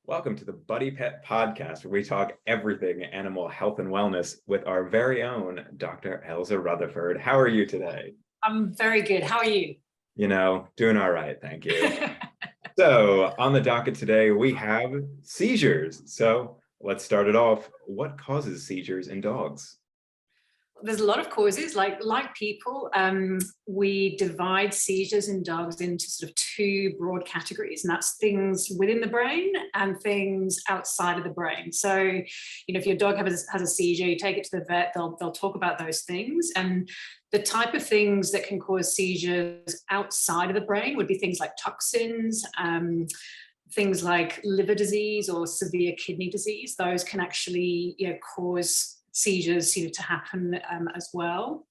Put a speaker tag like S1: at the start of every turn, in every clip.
S1: Welcome to the Buddy Pet Podcast, where we talk everything animal health and wellness with our very own Dr. Elza Rutherford. How are you today?
S2: I'm very good. How are you?
S1: Doing all right, thank you. So on the docket today, we have seizures. So let's start it off. What causes seizures in dogs?
S2: There's a lot of causes. Like people, we divide seizures in dogs into sort of two broad categories, and that's things within the brain and things outside of the brain. So, if your dog has a seizure, you take it to the vet, they'll talk about those things. And the type of things that can cause seizures outside of the brain would be things like toxins, things like liver disease or severe kidney disease. Those can actually, cause seizures to happen as well.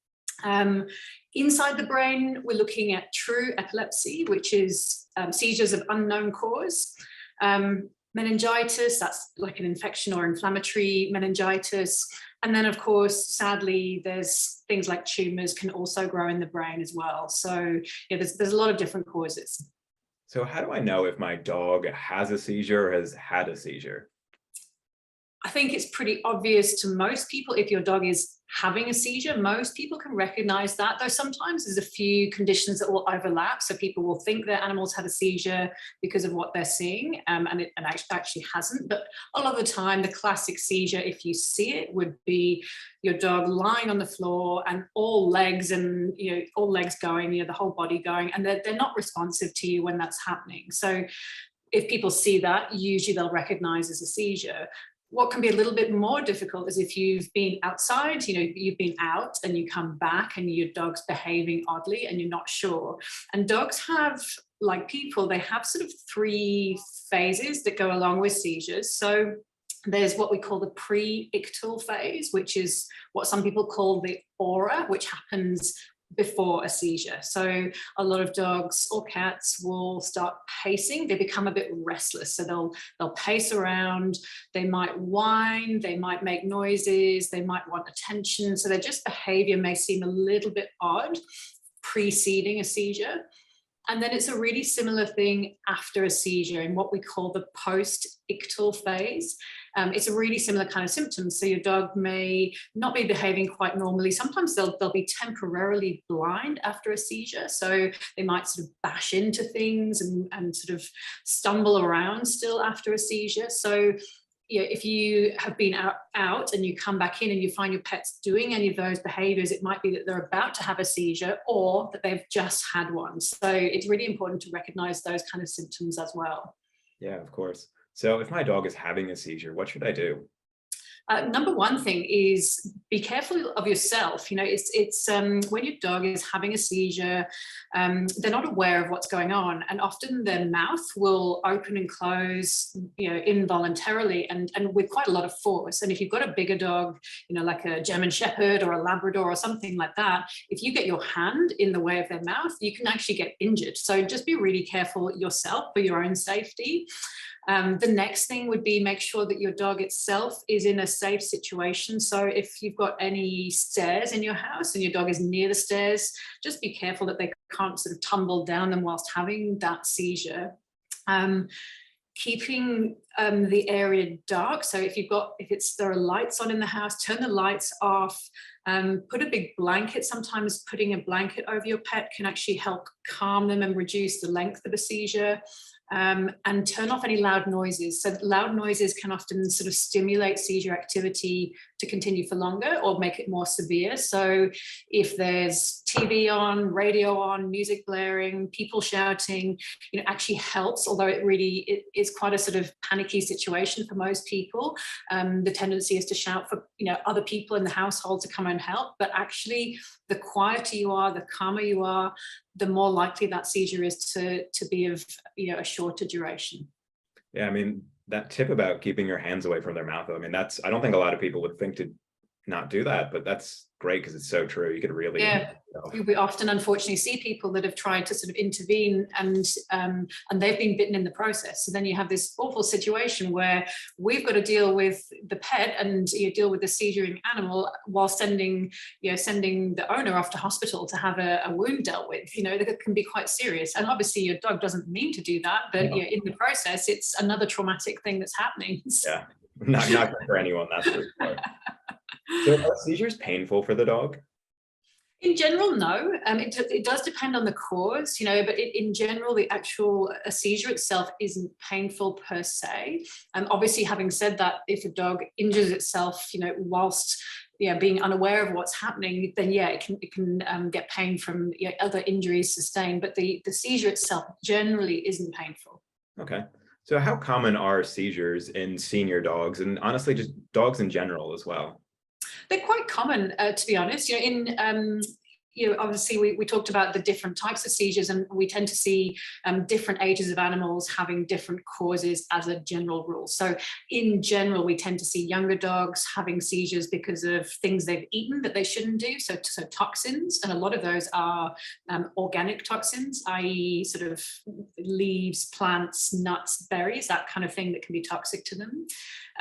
S2: Inside the brain, we're looking at true epilepsy, which is seizures of unknown cause. Meningitis, that's like an infection or inflammatory meningitis. And then, of course, sadly, there's things like tumors can also grow in the brain as well. So there's a lot of different causes.
S1: So how do I know if my dog has a seizure or has had a seizure?
S2: I think it's pretty obvious to most people if your dog is having a seizure. Most people can recognize that, though sometimes there's a few conditions that will overlap. So people will think their animals had a seizure because of what they're seeing, and it actually hasn't. But a lot of the time, the classic seizure, if you see it, would be your dog lying on the floor and all legs and all legs going, the whole body going, and they're not responsive to you when that's happening. So if people see that, usually they'll recognize as a seizure. What can be a little bit more difficult is if you've been outside, you've been out and you come back and your dog's behaving oddly and you're not sure. And dogs have, like people, they have sort of three phases that go along with seizures. So there's what we call the pre-ictal phase, which is what some people call the aura, which happens before a seizure. So a lot of dogs or cats will start pacing. They become a bit restless. So they'll pace around, they might whine, they might make noises, they might want attention. So their just behavior may seem a little bit odd preceding a seizure. And then it's a really similar thing after a seizure in what we call the post-ictal phase. It's a really similar kind of symptom. So your dog may not be behaving quite normally. Sometimes they'll be temporarily blind after a seizure. So they might sort of bash into things and sort of stumble around still after a seizure. So if you have been out and you come back in and you find your pet's doing any of those behaviors, it might be that they're about to have a seizure or that they've just had one. So it's really important to recognize those kind of symptoms as well.
S1: Yeah, of course. So if my dog is having a seizure, what should I do?
S2: Number one thing is be careful of yourself. It's when your dog is having a seizure, they're not aware of what's going on, and often their mouth will open and close, involuntarily and with quite a lot of force. And if you've got a bigger dog, like a German Shepherd or a Labrador or something like that, if you get your hand in the way of their mouth, you can actually get injured. So just be really careful yourself for your own safety. The next thing would be make sure that your dog itself is in a safe situation. So if you've got any stairs in your house and your dog is near the stairs, just be careful that they can't sort of tumble down them whilst having that seizure. Keeping the area dark. So if there are lights on in the house, turn the lights off. Put a big blanket. Sometimes putting a blanket over your pet can actually help calm them and reduce the length of a seizure. And turn off any loud noises. So loud noises can often sort of stimulate seizure activity to continue for longer or make it more severe. So if there's TV on, radio on, music blaring, people shouting, actually helps, although it is quite a sort of panicky situation for most people. The tendency is to shout for other people in the household to come and help, but actually the quieter you are, the calmer you are, the more likely that seizure is to be of a shorter duration.
S1: Yeah, I mean, that tip about keeping your hands away from their mouth, I don't think a lot of people would think to not do that, but that's great because it's so true. You could really
S2: Yeah, we often unfortunately see people that have tried to sort of intervene and they've been bitten in the process. So then you have this awful situation where we've got to deal with the pet and you deal with the seizuring animal while sending the owner off to hospital to have a wound dealt with. That can be quite serious. And obviously your dog doesn't mean to do that, but in the process, it's another traumatic thing that's happening.
S1: Yeah, not good for anyone, that's for sure. So are seizures painful for the dog?
S2: In general, no. It does depend on the cause, but in general, a seizure itself isn't painful per se. Obviously, having said that, if a dog injures itself, whilst being unaware of what's happening, then it can get pain from other injuries sustained. But the seizure itself generally isn't painful.
S1: Okay. So how common are seizures in senior dogs, and honestly, just dogs in general as well?
S2: They're quite common, to be honest. Obviously we talked about the different types of seizures, and we tend to see different ages of animals having different causes as a general rule. So in general, we tend to see younger dogs having seizures because of things they've eaten that they shouldn't do. So toxins, and a lot of those are organic toxins, i.e. sort of leaves, plants, nuts, berries, that kind of thing that can be toxic to them.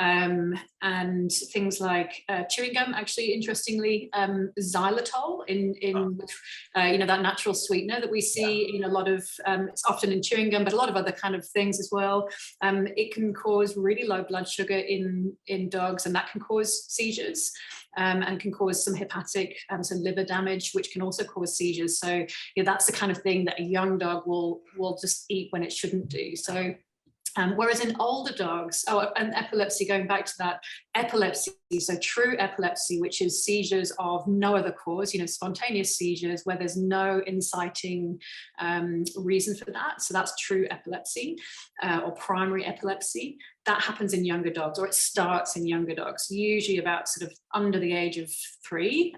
S2: And things like chewing gum, actually, interestingly, xylitol that natural sweetener that we see in a lot of, it's often in chewing gum, but a lot of other kind of things as well. It can cause really low blood sugar in dogs, and that can cause seizures. And can cause some hepatic, some liver damage, which can also cause seizures. So that's the kind of thing that a young dog will just eat when it shouldn't do. So whereas in older dogs, and epilepsy, going back to that, epilepsy, so true epilepsy, which is seizures of no other cause, spontaneous seizures where there's no inciting reason for that. So that's true epilepsy or primary epilepsy. That happens in younger dogs, or it starts in younger dogs, usually about sort of under the age of 3.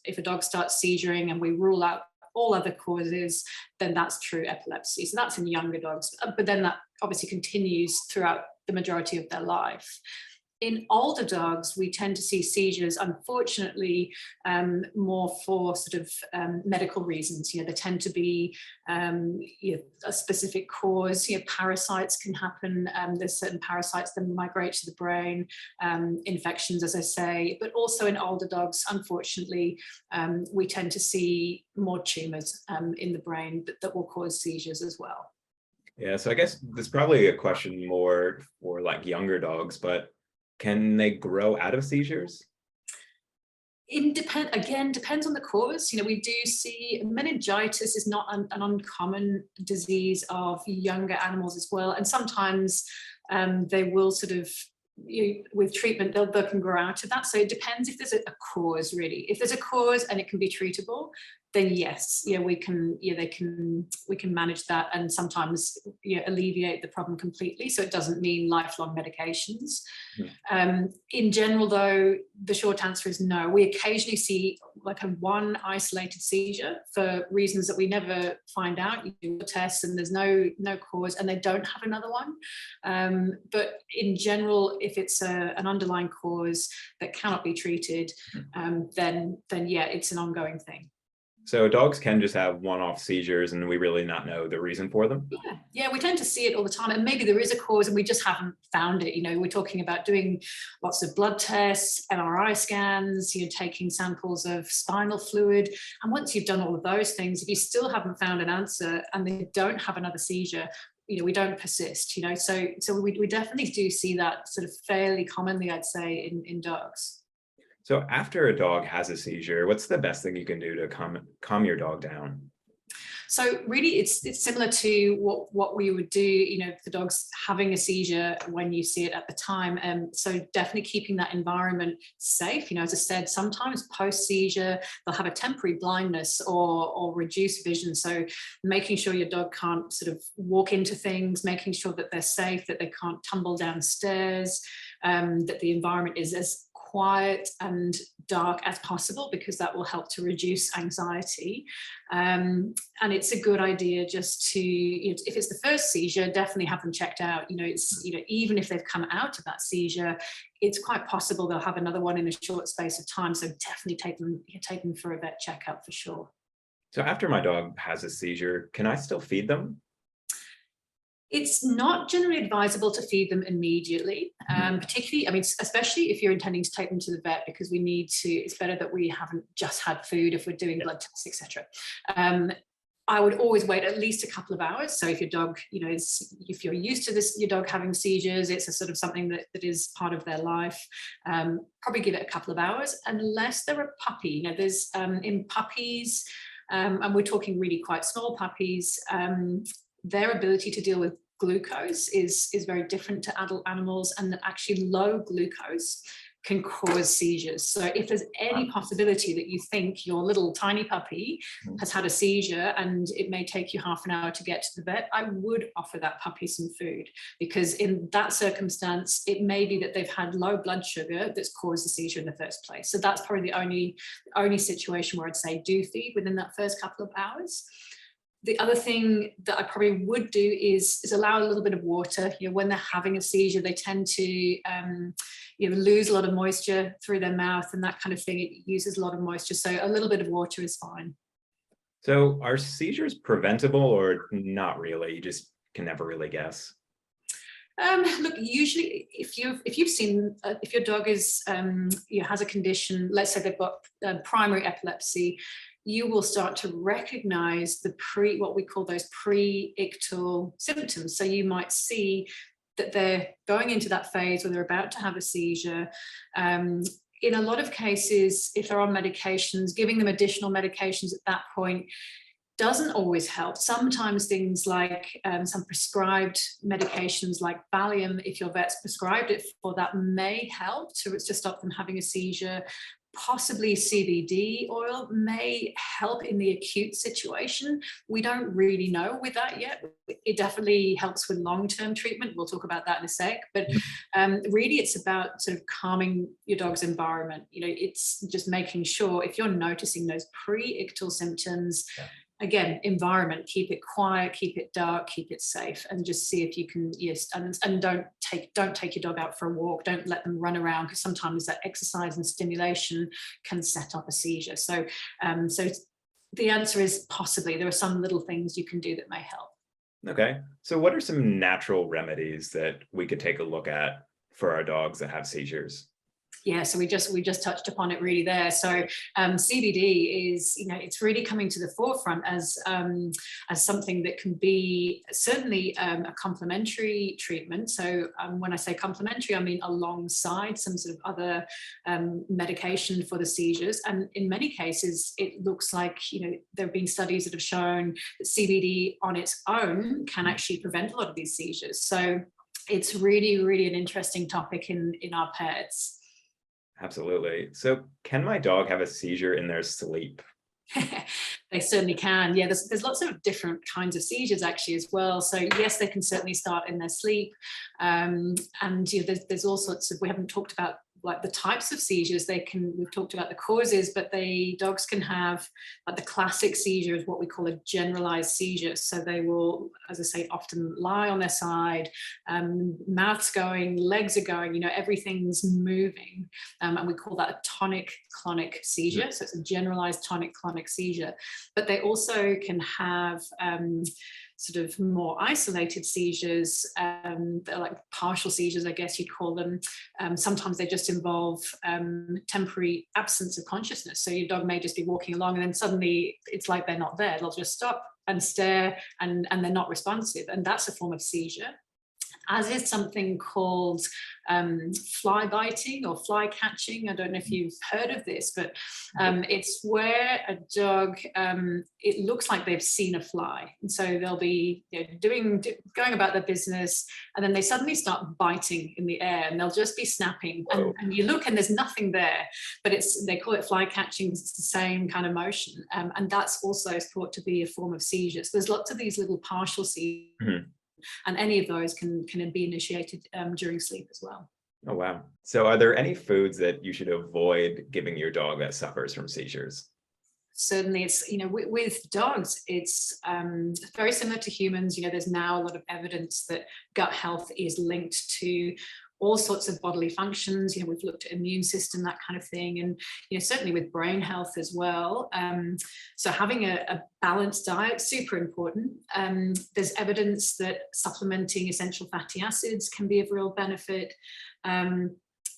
S2: If a dog starts seizuring and we rule out all other causes, then that's true epilepsy. So that's in younger dogs, but then that obviously continues throughout the majority of their life. In older dogs, we tend to see seizures, unfortunately, more for sort of medical reasons. They tend to be a specific cause. Parasites can happen. There's certain parasites that migrate to the brain, infections, as I say. But also in older dogs, unfortunately, we tend to see more tumors in the brain that will cause seizures as well.
S1: Yeah, so I guess this is probably a question more for like younger dogs, but can they grow out of seizures?
S2: Depends on the cause. We do see meningitis is not an uncommon disease of younger animals as well. And sometimes they will sort of, with treatment, they can grow out of that. So it depends if there's a cause, really. If there's a cause and it can be treatable, then yes, we can manage that and sometimes alleviate the problem completely. So it doesn't mean lifelong medications. In general, though, the short answer is no. We occasionally see like a one isolated seizure for reasons that we never find out. You do a test and there's no cause, and they don't have another one. But in general, if it's an underlying cause that cannot be treated, then yeah, it's an ongoing thing.
S1: So dogs can just have one-off seizures and we really not know the reason for them?
S2: Yeah, we tend to see it all the time, and maybe there is a cause and we just haven't found it. We're talking about doing lots of blood tests, MRI scans, taking samples of spinal fluid. And once you've done all of those things, if you still haven't found an answer and they don't have another seizure, we don't persist, so we definitely do see that sort of fairly commonly, I'd say, in dogs.
S1: So after a dog has a seizure, what's the best thing you can do to calm your dog down?
S2: So really, it's similar to what we would do, if the dog's having a seizure when you see it at the time. So definitely keeping that environment safe. As I said, sometimes post-seizure, they'll have a temporary blindness or reduced vision. So making sure your dog can't sort of walk into things, making sure that they're safe, that they can't tumble downstairs, that the environment is as quiet and dark as possible, because that will help to reduce anxiety. And it's a good idea just to, if it's the first seizure, definitely have them checked out. Even if they've come out of that seizure, it's quite possible they'll have another one in a short space of time. So definitely take them for a vet checkup for sure.
S1: So after my dog has a seizure, can I still feed them?
S2: It's not generally advisable to feed them immediately, particularly, especially if you're intending to take them to the vet, because it's better that we haven't just had food if we're doing blood tests, etc. I would always wait at least a couple of hours. So if your dog, if you're used to your dog having seizures, it's a sort of something that is part of their life. Probably give it a couple of hours, unless they're a puppy. There's in puppies, and we're talking really quite small puppies, their ability to deal with glucose is very different to adult animals, and that actually low glucose can cause seizures. So if there's any possibility that you think your little tiny puppy has had a seizure and it may take you half an hour to get to the vet, I would offer that puppy some food, because in that circumstance, it may be that they've had low blood sugar that's caused the seizure in the first place. So that's probably the only situation where I'd say do feed within that first couple of hours. The other thing that I probably would do is allow a little bit of water. When they're having a seizure, they tend to lose a lot of moisture through their mouth and that kind of thing. It uses a lot of moisture, so a little bit of water is fine.
S1: So are seizures preventable or not really? You just can never really guess.
S2: Look, usually if your dog has a condition, let's say they've got primary epilepsy, you will start to recognize what we call those pre-ictal symptoms. So you might see that they're going into that phase where they're about to have a seizure. In a lot of cases, if they're on medications, giving them additional medications at that point doesn't always help. Sometimes things like some prescribed medications like Valium, if your vet's prescribed it for, that may help to stop them having a seizure. Possibly CBD oil may help in the acute situation. We don't really know with that yet. It definitely helps with long-term treatment. We'll talk about that in a sec. But really, it's about sort of calming your dog's environment. It's just making sure if you're noticing those pre-ictal symptoms, again, environment, keep it quiet, keep it dark, keep it safe, and just see if you can, and don't take your dog out for a walk. Don't let them run around, because sometimes that exercise and stimulation can set up a seizure. So the answer is possibly. There are some little things you can do that may help.
S1: Okay. So what are some natural remedies that we could take a look at for our dogs that have seizures?
S2: Yeah, so we just touched upon it really there. So CBD is, it's really coming to the forefront as something that can be certainly a complementary treatment. So when I say complementary, I mean alongside some sort of other medication for the seizures. And in many cases, it looks like, there have been studies that have shown that CBD on its own can actually prevent a lot of these seizures. So it's really, really an interesting topic in our pets.
S1: Absolutely. So can my dog have a seizure in their sleep?
S2: They certainly can. Yeah, there's lots of different kinds of seizures actually as well. So yes, they can certainly start in their sleep. And there's all sorts of, we haven't talked about like the types of seizures. We've talked about the causes, but dogs can have, like, the classic seizure is what we call a generalized seizure. So they will, as I say, often lie on their side, mouth's going, legs are going, everything's moving. And we call that a tonic-clonic seizure. So it's a generalized tonic-clonic seizure. But they also can have sort of more isolated seizures. They're like partial seizures, I guess you'd call them. Sometimes they just involve temporary absence of consciousness. So your dog may just be walking along and then suddenly it's like they're not there. They'll just stop and stare and they're not responsive. And that's a form of seizure. As is something called fly biting or fly catching. I don't know if you've heard of this, but it's where a dog, it looks like they've seen a fly. And so they'll be going about their business, and then they suddenly start biting in the air, and they'll just be snapping. And you look and there's nothing there, but they call it fly catching. It's the same kind of motion. And that's also thought to be a form of seizure. So there's lots of these little partial seizures. Mm-hmm. And any of those can be initiated during sleep as well.
S1: Oh, wow. So are there any foods that you should avoid giving your dog that suffers from seizures?
S2: Certainly, it's, with dogs, it's very similar to humans. There's now a lot of evidence that gut health is linked to all sorts of bodily functions. We've looked at immune system, that kind of thing, and certainly with brain health as well. So having a balanced diet, super important. There's evidence that supplementing essential fatty acids can be of real benefit.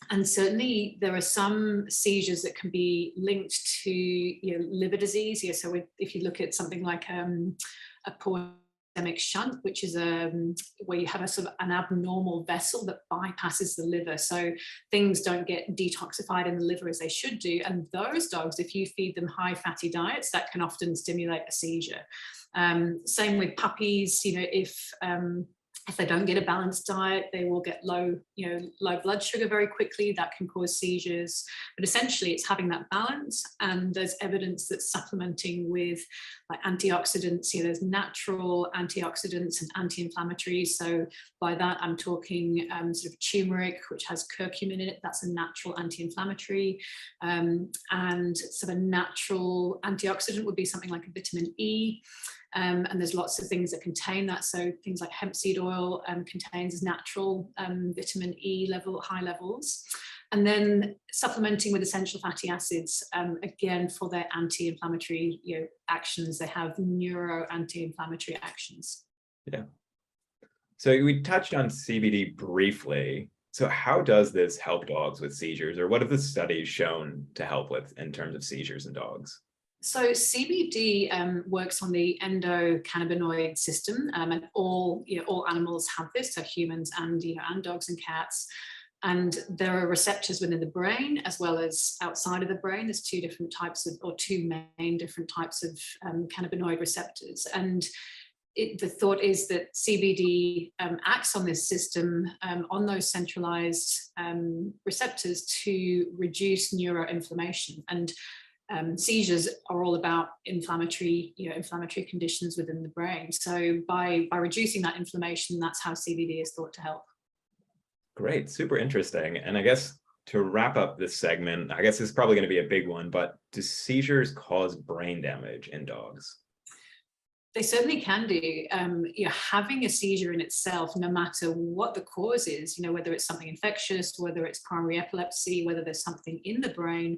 S2: And certainly there are some seizures that can be linked to liver disease. So if you look at something like a portemic shunt, which is where you have a sort of an abnormal vessel that bypasses the liver, so things don't get detoxified in the liver as they should do. And those dogs, if you feed them high fatty diets, that can often stimulate a seizure. Same with puppies. If they don't get a balanced diet, they will get low blood sugar very quickly. That can cause seizures. But essentially, it's having that balance. And there's evidence that supplementing with like antioxidants, there's natural antioxidants and anti-inflammatories. So by that, I'm talking sort of turmeric, which has curcumin in it. That's a natural anti-inflammatory. And sort of a natural antioxidant would be something like a vitamin E. And there's lots of things that contain that. So things like hemp seed oil contains natural vitamin E high levels. And then supplementing with essential fatty acids, again, for their anti-inflammatory actions. They have neuro anti-inflammatory actions.
S1: Yeah. So we touched on CBD briefly. So how does this help dogs with seizures, or what have the studies shown to help with in terms of seizures in dogs?
S2: So CBD works on the endocannabinoid system, and all animals have this, so humans and dogs and cats. And there are receptors within the brain as well as outside of the brain. There's two main different types of cannabinoid receptors. And the thought is that CBD acts on this system, on those centralized receptors to reduce neuroinflammation. And seizures are all about inflammatory conditions within the brain. So by reducing that inflammation, that's how CBD is thought to help.
S1: Great, super interesting. And I guess to wrap up this segment, I guess this is probably going to be a big one, but do seizures cause brain damage in dogs?
S2: They certainly can do. Having a seizure in itself, no matter what the cause is, whether it's something infectious, whether it's primary epilepsy, whether there's something in the brain,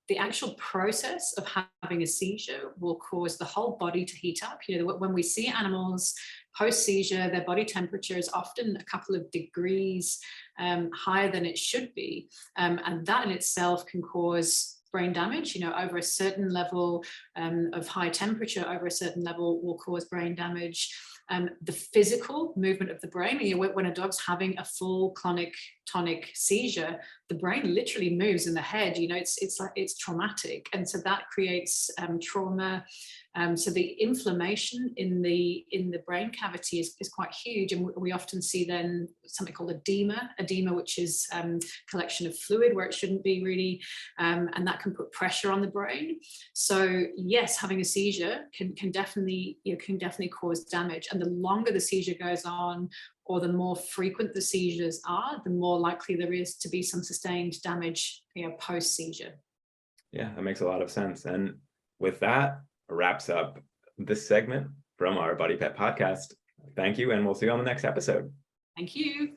S2: the actual process of having a seizure will cause the whole body to heat up. When we see animals post-seizure, their body temperature is often a couple of degrees higher than it should be. And that in itself can cause brain damage. Over a certain level of high temperature, over a certain level will cause brain damage. The physical movement of the brain, when a dog's having a full clonic-tonic seizure, the brain literally moves in the head. It's traumatic, and so that creates trauma. So the inflammation in the brain cavity is quite huge, and we often see then something called edema, which is collection of fluid where it shouldn't be really, and that can put pressure on the brain. So yes, having a seizure can definitely cause damage, and the longer the seizure goes on, or the more frequent the seizures are, the more likely there is to be some sustained damage post seizure.
S1: Yeah, that makes a lot of sense. And with that, wraps up this segment from our Buddy Pet podcast. Thank you, and we'll see you on the next episode.
S2: Thank you.